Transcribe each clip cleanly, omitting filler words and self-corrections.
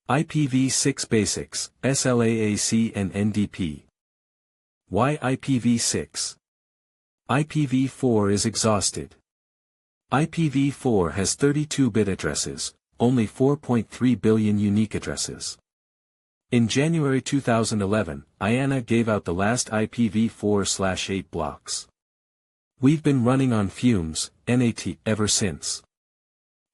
IPv6 Basics, SLAAC and NDP. Why IPv6? IPv4 is exhausted. IPv4 has 32-bit addresses, only 4.3 billion unique addresses. In January 2011, IANA gave out the last IPv4/8 blocks. We've been running on fumes, NAT, ever since.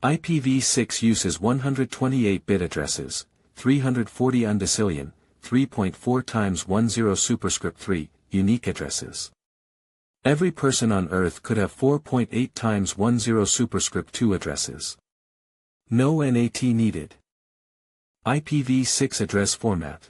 IPv6 uses 128-bit addresses, 340 undecillion, 3.4 times 10 superscript 3, unique addresses. Every person on Earth could have 4.8 times 10 superscript 2 addresses. No NAT needed. IPv6 address format.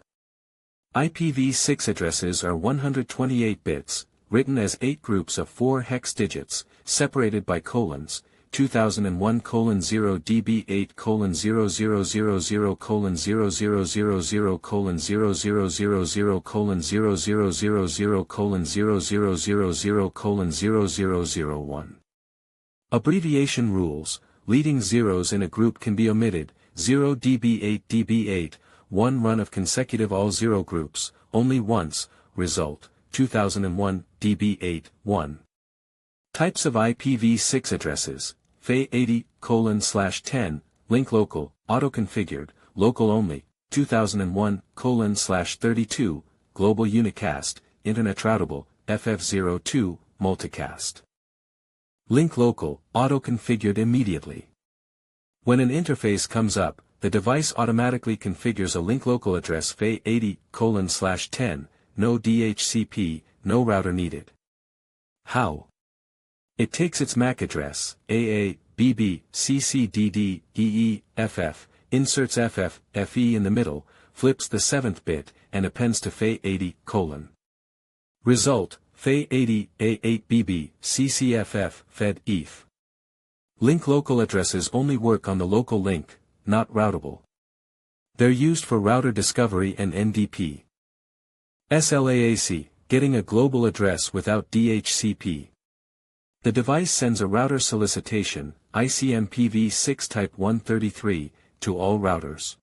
IPv6 addresses are 128 bits, written as 8 groups of 4 hex digits, separated by colons, 2001:0 DB8:000000:0000:0000:0000:0000:0001. Abbreviation rules: leading zeros in a group can be omitted. 0 DB8 DB8, 1 run of consecutive all zero groups, only once. Result: 2001 DB8 1. Types of IPv6 addresses: FE80:10, link local, auto-configured, local only, 2001:32, global unicast, internet routable, FF02, multicast. Link local, auto-configured immediately. When an interface comes up, the device automatically configures a link local address FE80:10, no DHCP, no router needed. How? It takes its MAC address, AA, BB, CCDD, EE, FF, inserts FF, FE in the middle, flips the 7th bit, and appends to FE80:. Result: FE80, A8BB, CCFF, Fed, EF. Link local addresses only work on the local link, not routable. They're used for router discovery and NDP. SLAAC, getting a global address without DHCP. The device sends a router solicitation, ICMPv6 type 133, to all routers.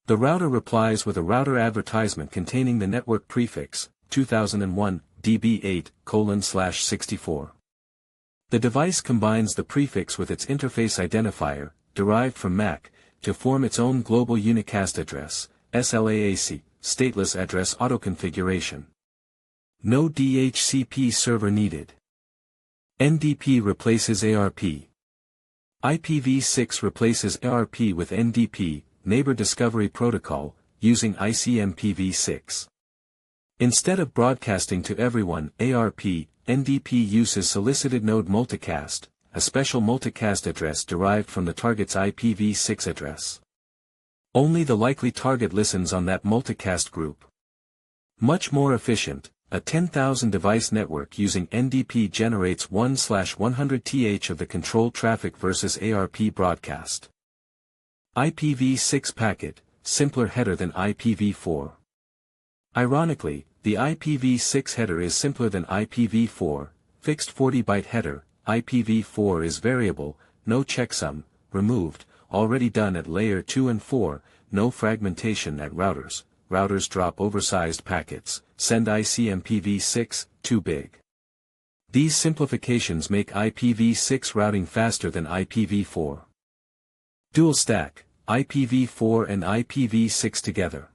The router replies with a router advertisement containing the network prefix, 2001, DB8:64. The device combines the prefix with its interface identifier, derived from MAC, to form its own global unicast address, SLAAC, stateless address autoconfiguration. No DHCP server needed. NDP replaces ARP. IPv6 replaces ARP with NDP, Neighbor Discovery Protocol, using ICMPv6. Instead of broadcasting to everyone ARP, NDP uses solicited node multicast, a special multicast address derived from the target's IPv6 address. Only the likely target listens on that multicast group. Much more efficient, a 10,000 device network using NDP generates 1/100 th of the control traffic versus ARP broadcast. IPv6 packet, simpler header than IPv4. Ironically, the IPv6 header is simpler than IPv4, fixed 40-byte header. IPv4 is variable, no checksum, removed, already done at layer 2 and 4, no fragmentation at routers. Routers drop oversized packets, send ICMPv6, too big. These simplifications make IPv6 routing faster than IPv4. Dual stack, IPv4 and IPv6 together.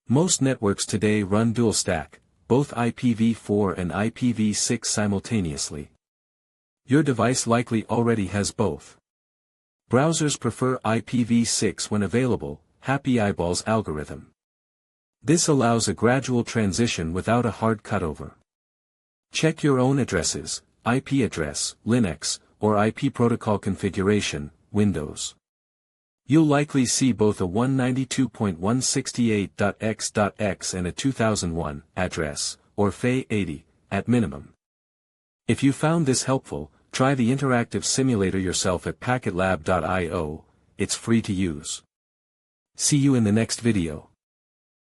Most networks today run dual stack, both IPv4 and IPv6 simultaneously. Your device likely already has both. Browsers prefer IPv6 when available, Happy Eyeballs algorithm. This allows a gradual transition without a hard cutover. Check your own addresses, IP address, Linux, or IP protocol configuration, Windows. You'll likely see both a 192.168.x.x and a 2001 address, or FE80, at minimum. If you found this helpful, try the interactive simulator yourself at Packetlab.io, it's free to use. See you in the next video.